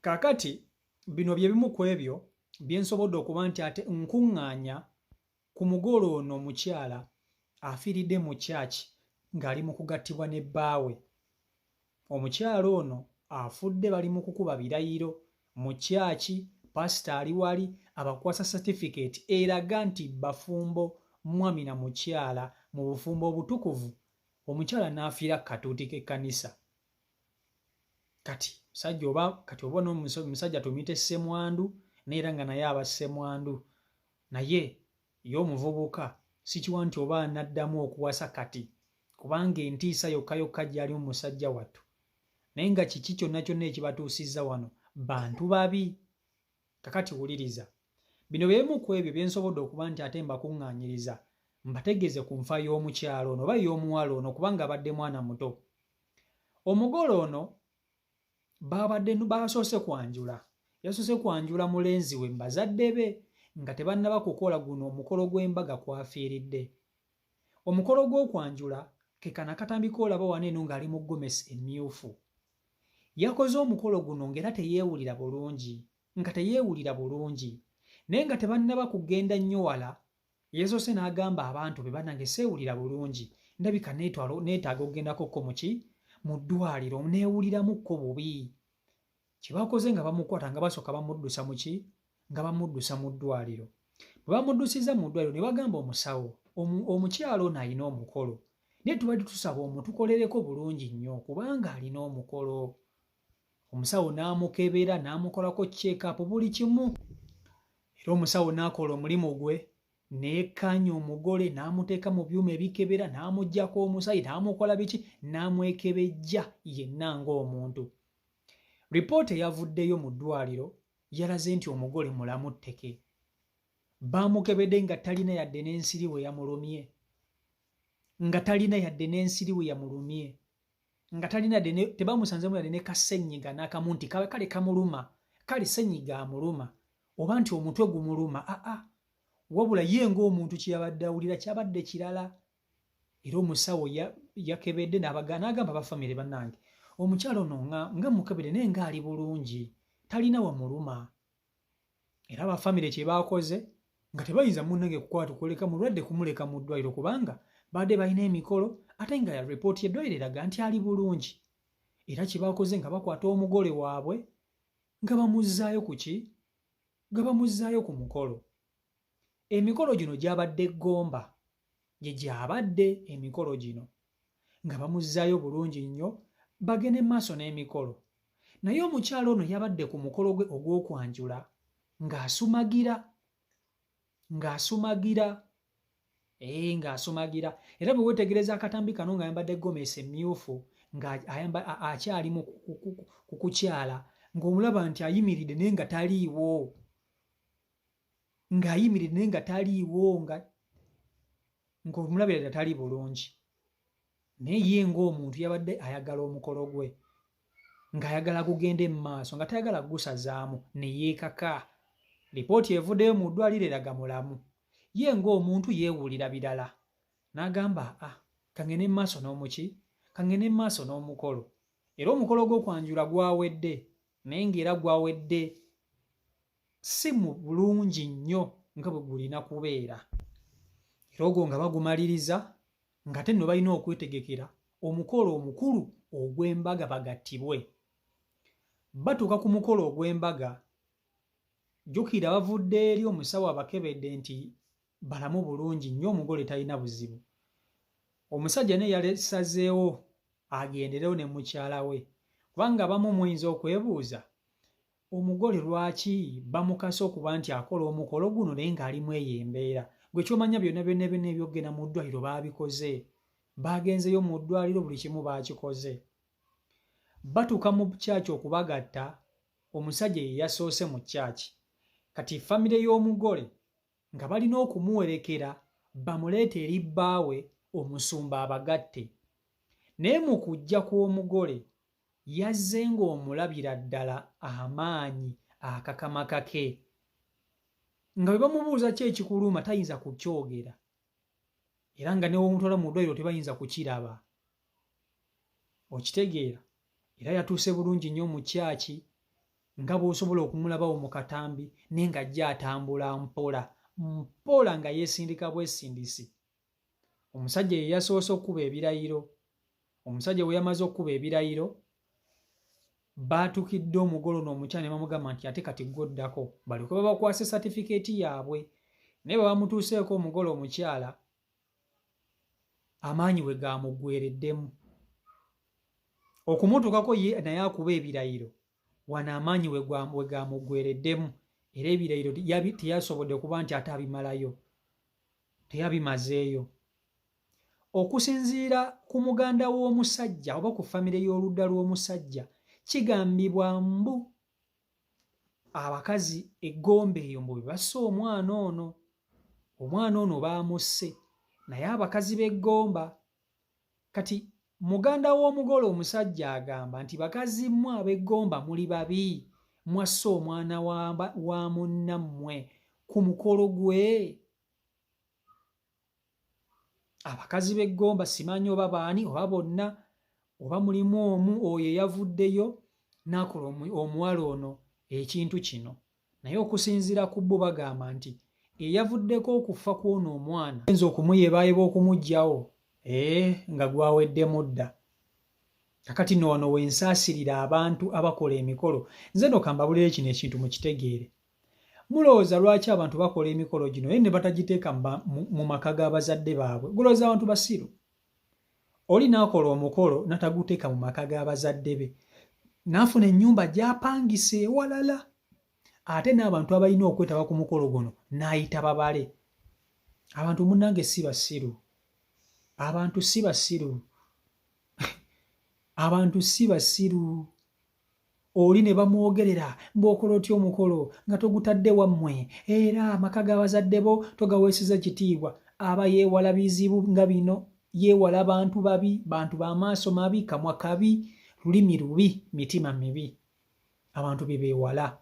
Kakati bino bye bimu ku ebyo bye nsobodde okuba nti ate nkuŋŋaanya ku mugole ono omukyala afiiridde mu kyaki ng'ali mu kugattibwa ne bbaawe. Omukyala ono afudde bali mu kukuba birayiro mu kyaki, pasita ali wali abakwasa certificate eraga nti bafumbo mwami na mukyala mu bufumbo obutukuvu. Omukyala n'afiira ku katuuti k'ekkanisa. Kati oba n'omusajja tumuyite ssemwandu naye era nga naye aba ssemwandu, naye ye omuvubuka sikiwa nti oba anaddamu okuwasa kati kubanga entiisa yokka yokka gy'ali mu musajja wattu. Naye nga kiki kyonna kyonna ekibatuusizza wano? Bantu babi. Kakati wuliriza, bino by'ebimu ku ebyo bye nsobodde okuba nti ate mbakuŋŋaanyiriza mbategeeze ku nfa y'omukyalo ono oba y'omuwala ono kubanga abadde mwana muto. Omugole ono basoose kwanjula, yasoose kwanjula mulenzi we bazadde be nga tebannaba kukola guno omukolo gw'embaga kwafiiridde. Omukolo gw'okwanjula ke kana katambika olaba wano eno ng'ali mu ggomesi emmyufu. Yakoze omukolo guno ng'era teyeewulira bulungi, naye nga tebannaba kugenda nnyo wala, yeesoose n'agamba abantu be bannange seewulira bulungi, ndabika neetaaga okgendakokko mu ddwaliro neewuliramukko bubi. Kye bakoze nga bamukwata nga basooka bamuddusa nga bamuddusa mu ddwaliro. Bwe bamuddusiza mu ddwaliro ne bagamba omusawo, omukyalo ono alina omukolo, naye tubadde tusaba omutukolereko bulungi nnyo kubanga alina omukolo. Omusawo n'amukebera n'amukolako check-up buli kimu, era omusawo n'akola omulimu gwe, n'ekkaanya omugole n'amuteeka mu byuma ebikebera, n'amuggyako omusaayi, n'amukola biki, n'amwekebejja yenna ng'omuntu. Lipoota eyavuddeyo mu ddwaliro yalaze nti omugole mulamu tteke. Baamukebedde nga talina yadde n'ensiri we yamulumye, nga tebamusanzemu yadde ne kassenyiga n'akamu nti kale kamuluma, kale ssenyiga amuluma oba nti omutwe gumuluma. Wabula ye ng'omuntu kye yabadde awulira kyabadde kirala. Era omusawo yakebedde n'agamba bafamire bannange, omukyalo ono nga mukebedde naye ng'ali bulungi, talina wamuluma. Era abafamire kye baakoze nga tebayinza munnange kuleka mulwadde kumuleka mu ddwaliro kubanga badde balina emikolo ate nga ripooti y'eddwaliro eraga nti ali bulungi. Era kye baakoze nga bakwata omugole waabwe nga bamuzzaayo ku mukolo. Emikolo gino gyabadde Gomba, gye gyabadde emikolo gino, nga bamuzzaayo bulungi nnyo bagende maaso n'emikolo. Naye omukyalo ono yabadde ku mukolo gwe ogw'okwanjula ng'asumagira. Era bwe weetegereza akatambi kano ng'ayambadde gomesi emmyufu akyali ku kukyala, ng'omulaba nti ayimiridde naye nga taliiwo, ng'omulabira tali bulungi. Naye ye ng'omuntu yabadde ayagala omukolo gwe, ng'ayagala gugende mu maaso, nga tayagala gusazaamu ne yeekaka. Lipooti evuddeyo mu ddwaliro eraga mulamu. Ye ng'omuntu yeewulira birala, n'agamba kangende mu maaso n'omukolo. Era omukolo gw'okwanjula gwawedde, naye ng'era gwawedde si mu bulungi nnyo nga bwe gulina kubeera. Era ogwo nga bagumaliriza ng'ate nno balina okwetegekera omukolo omukulu ogw'embaga bagattibwe. Batuuka ku mukolo ogw'embaga, jjukira bavudde eri omusawo abakebedde nti balamu bulungi nnyo, omugole talina buzibu. Omusajja naye yalesazeewo agenderewo ne mukyala we kubanga abamu muyinza okwebuuza omugole lwaki bamukase okuba nti akola omukolo guno naye ng'alimu eyo embeera. Gwe kyomanya byonna ebyogenda mu ddwaliro baabikoze, baagenzeyo mu ddwaliro buli kimu baakikoze. Batuuka mu kyaki okubagatta, omusajja ye yasoose mu kyaki. Kati famire y'omugole nga balina okumuwerekera bamuleete eri bbaawe omusumba abagatte. Naye mu kujja kw'omugole yazze ng'omulabira ddala amaanyi akakamakake, nga bwe bamubuuza ki ekikuluma tayinza kukyogera, era nga newomutwala mu ddwaliro tebayinza kukiraba. Okitegeera? Era yatuuse bulungi nnyo mu kyaki nga bw'osobola okumulabawo mu katambi naye ng'ajja atambula mpola mpola nga yeesindika bwesindisi. Omusajja ye yasoose okkuba ebirayiro. Omusajja bwe yamaze okkuba ebirayiro baatukidde omugole n'omukyala ne bamugamba nti ate kati gw'oddako balyoke babakwase satifikeeti yaabwe. Naye bwe bamutuuseeko omugole omukyala amaanyi bwe gaamuggwereddemu. Okumutuukako ye naye akuba ebirayiro wano amaanyi bwe gaamuggwereddemu era ebirayiro teyasobodde kuba nti ate abimalayo, teyabimazeeyo. Okusinziira ku muganda w'omusajja oba ku famire y'oludda lw'omusajja kigambibwa mbu abakazi eggombe eyo mbu bwe basse omwana ono baamusse, naye abakazi b'eggomba kati muganda w'omugole omusajja agamba nti bakazi mmwe ab'eggomba muli babi, mwasse omwana wa munnammwe ku mukolo gwe. Abakazi b'eggomba simanyi oba baani oba bonna oba mulimu omu oyo eyavuddeyo n'akola omuwala ono ekintu kino, naye okusinziira ku bo bagamba nti eyavuddeko okufa kw'ono omwana ayinza okumuyeebaayeba okumuggyawo nga gwaweddemu dda. Kakati nno wano wensaasirira abantu abakola emikolo. Nze nno kambabulire kino ekintu mukitegeere. Mulowooza lwaki abantu bakola emikolo gino naye ne batagiteeka mu maka g'abazadde baabwe? Gulowooza abantu basiru? Oli n'akola omukolo n'ataguteeka mu maka g'abazadde be, n'afuna ennyumba gy'apangisa ewalala, ate n'abantu abalina okwetaba ku mukolo guno n'ayita babale. Abantu munnange si basiru. Abantu si basiru. Abantu si basiru. Oli ne bamwogerera mb'okola otya omukolo nga togutadde wammwe era amaka g'abazadde bo togaweeseza kitiibwa, aba yeewala bizibu nga bino, yeewala bantu babi, bantu b'amaaso mabi, kamwa kabi, lulimi lubi, mitima mibi. Abantu be beewala.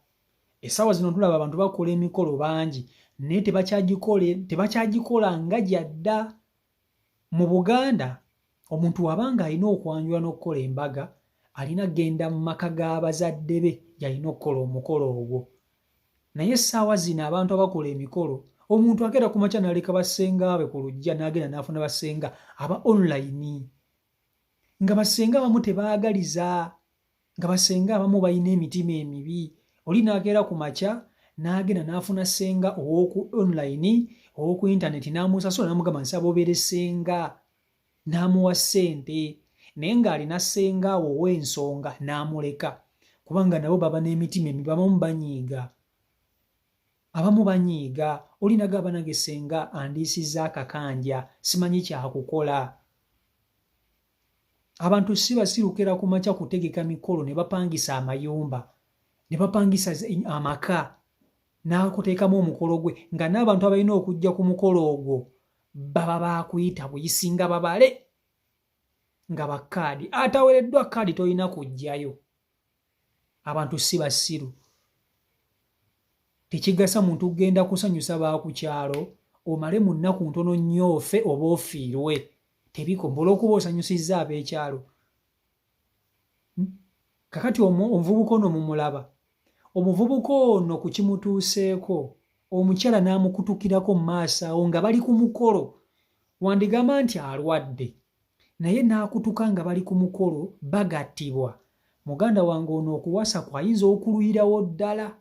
Essaawa zino tulaba abantu bakola emikolo bangi naye tebakyagikola nga gyadda. Mu Buganda omuntu wabanga alina okwanjula n'okukola embaga alina genda mu maka g'abazadde be yalina okukola omukolo ogwo. Naye essaawa zino abantu abakola emikolo omuntu agenda ku makya n'aleka bassenga be ku lujja n'agenda n'afuna bassenga aba online, nga bassenga abamu tebaagaliza, nga bassenga abamu balina emitima emibi. Oli n'akeera ku makya n'agenda n'afuna ssenga ow'oku online ow'oku intaneti n'amusasula n'amugamba nsaba obeere ssenga, n'amuwa ssente, naye ng'alina ssenga awo ow'ensonga n'amuleka kubanga nabo baba n'emitima emibi, abamu banyiiga. Oli nagamba nange ssenga andiisizza akakanja simanyi kyakukola. Abantu si basirukira ku makya kutegeka mikolo ne bapangisa amayumba, ne bapangisa amaka n'akuteekamu omukolo gwe nga n'abantu abalina okujja ku mukolo ogwo baba baakuyita buyisinga babale nga bakkaadi. Ataweereddwa kkaadi tolina kujjayo. Abantu si basiru. Tekigasa muntu kugenda kusanyusa baakukyalo omale mu nnaku ntono nnyo ofe oba ofiirwe. Tebikombola okuba osanyusizza ab'ekyalo. Kakati omuvubuka ono mumulaba. Omuvubuka ono ku kimutuuseeko omukyala n'amukutukirako mu maaso awo nga bali ku mukolo. Wandigamba nti alwadde naye n'akutuka nga bali ku mukolo bagattibwa. Muganda wange ono okuwasa kwayinza okuluyirawo ddala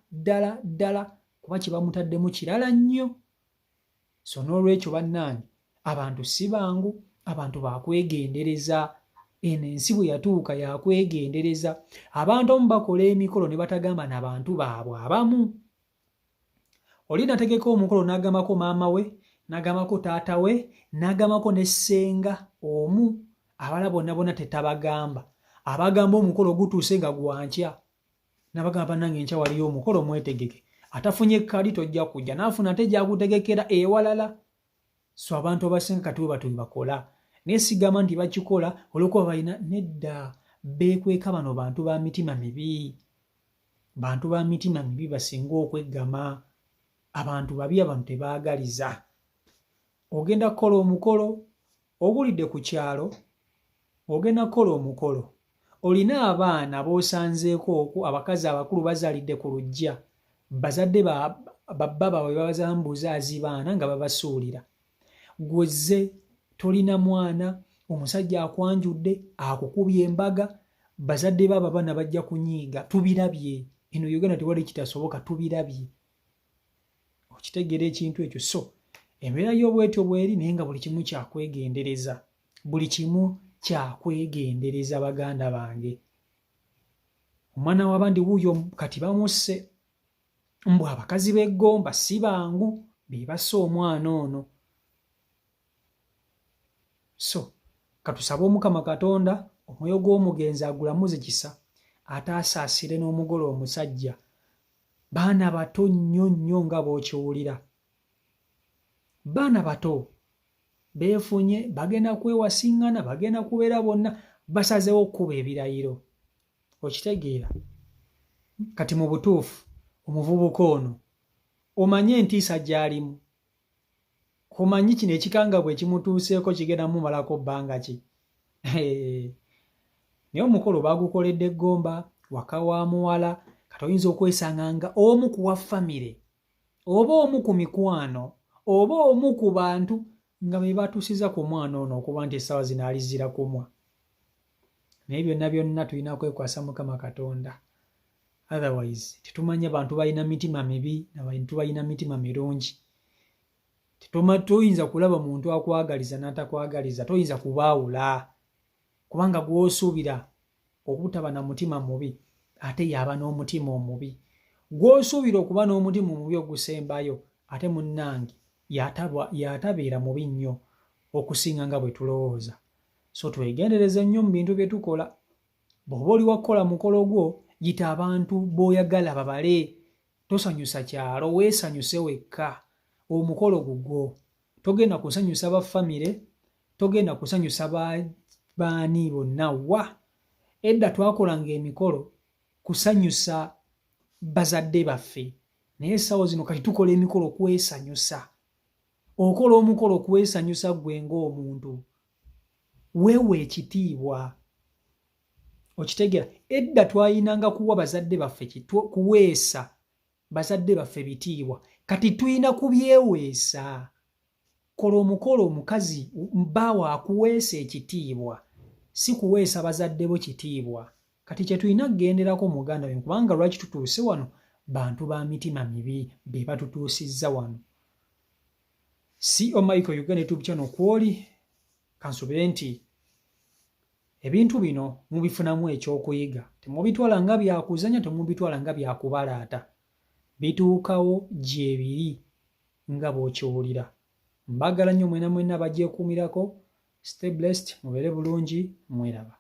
kuba kye bamutaddemu kirala nnyo. So n'olwekyo bannange abantu si bangu, abantu baakwegendereza. Eno ensi bwe yatuuka yakwegendereza. Abantu abamu bakola emikolo ne batagamba n'abantu baabwe abamu. Oli nategeka omukolo n'agambako maama we, n'agambako taata we, n'agambako ne ssenga omu, abala bonna tetabagamba. Abagamba omukolo gutuuse nga gwankya n'abagamba bannange enkya waliyo omukolo mwetegeke. Atafunye kkaadi tojja kujja, n'afuna ate gyakutegekera ewalala. So abantu abasinga kati bwe batyo bakola. Naye sigamba nti bakikola olw'okuba balina nedda. Beekweka bano bantu ba mitima mibi. Bantu ba mitima mibi basinga okweggama. Abantu babi, abantu tebaagaliza. Ogenda kukola omukolo ogulidde ku kyalo, ogenda kukola omukolo olina abaana b'osanzeeko okwo abakazi abakulu bazaalidde ku luggya bazadde babba baabwe babazaala mu buzaazi baana nga babasuulira. Gwezze tolina mwana, omusajja akwanjudde akukubye embaga, bazadde baabo abaana bajja kunyiiga. Tubirabye eno Uganda, tewali kitasoboka, tubirabye. Okitegeera ekintu ekyo. So embeera y'obwetyo bweri naye nga buli kimu kyakwegendereza, buli kimu kyakwegendereza baganda bange. Omwana w'abandi wuuyo kati bamusse, mbw abakazi b'eggomba si bangu be basse omwana ono. So katusabe Omukama Katonda omwoyo gw'omugenzi agulamuze kisa, ate asaasire n'omugole omusajja. Baana bato nnyo nnyo nga bw'okiwulira, baana bato beefunye, bagenda kwewasiŋŋana, bagenda kubeera bonna basazeewo okkuba ebirayiro. Okitegeera? Kati mu butuufu omuvubuka ono omanye entiisa gy'alimu, omanyi kino ekikangabwa ekimutuuseeko kigenda mumalako bbanga ki? Naye omukolo baagukoledde Gomba, waka wa muwala. Kati oyinza okwesanga nga omu ku wa famire oba omu ku mikwano oba omu ku bantu nga be batuusiza ku mwana ono okuba nti essaawa zino alizira kumwa. Naye byonna byonna tulina kwekwasa Mukama Katonda. Otherwise tetumanya bantu balina mitima mibi n'abantu balina mitima mirungi. Toyinza kulaba muntu akwagaliza n'atakwagaliza, toyinza kubaawula, kubanga gw'osuubira obutaba na mutima mubi ate yaba n'omutima omubi. Gw'osuubira okuba n'omutima omubi ogusembayo ate munnange yatabeera mubi nnyo okusinga nga bwe tulowooza. So twegendereze nnyo mu bintu bye tukola. Bw'oba oli wakukola mukolo gwo, yita abantu b'oyagala babale. Tosanyusa kyalo, weesanyuse wekka. Omukolo gugwo togenda kusanyusa bafamire, togenda kusanyusa baani bonna wa. Edda twakolanga emikolo kusanyusa bazadde baffe, naye essaawa zino kati tukola emikolo kwesanyusa. Okola omukolo kwesanyusa gwe ng'omuntu, weewe ekitiibwa. Okitegeera? Edda twayinanga kuwa bazadde baffe kuweesa bazadde baffe bitiibwa, kati tuyina kubyeweesa. Kola omukolo omukazi bbaawe akuweesa ekitiibwa, si kuweesa bazadde bo kitiibwa. Kati kye tulina kugenderako Muganda we, kubanga lwaki tutuuse wano, bantu ba mitima mibi be batutuusizza wano. CEO Michael Uganda YouTube channel kwoli, kansubire nti ebintu bino mubifunamu ekyokuyiga. Temubitwala nga byakuzanya, temubitwala nga byakubalaata. Bituukawo gye biri nga bw'okiwulira. Mbagala nnyo mwena mwenna bagyekuumirako. Stay blessed, mubeere bulungi, mweraba.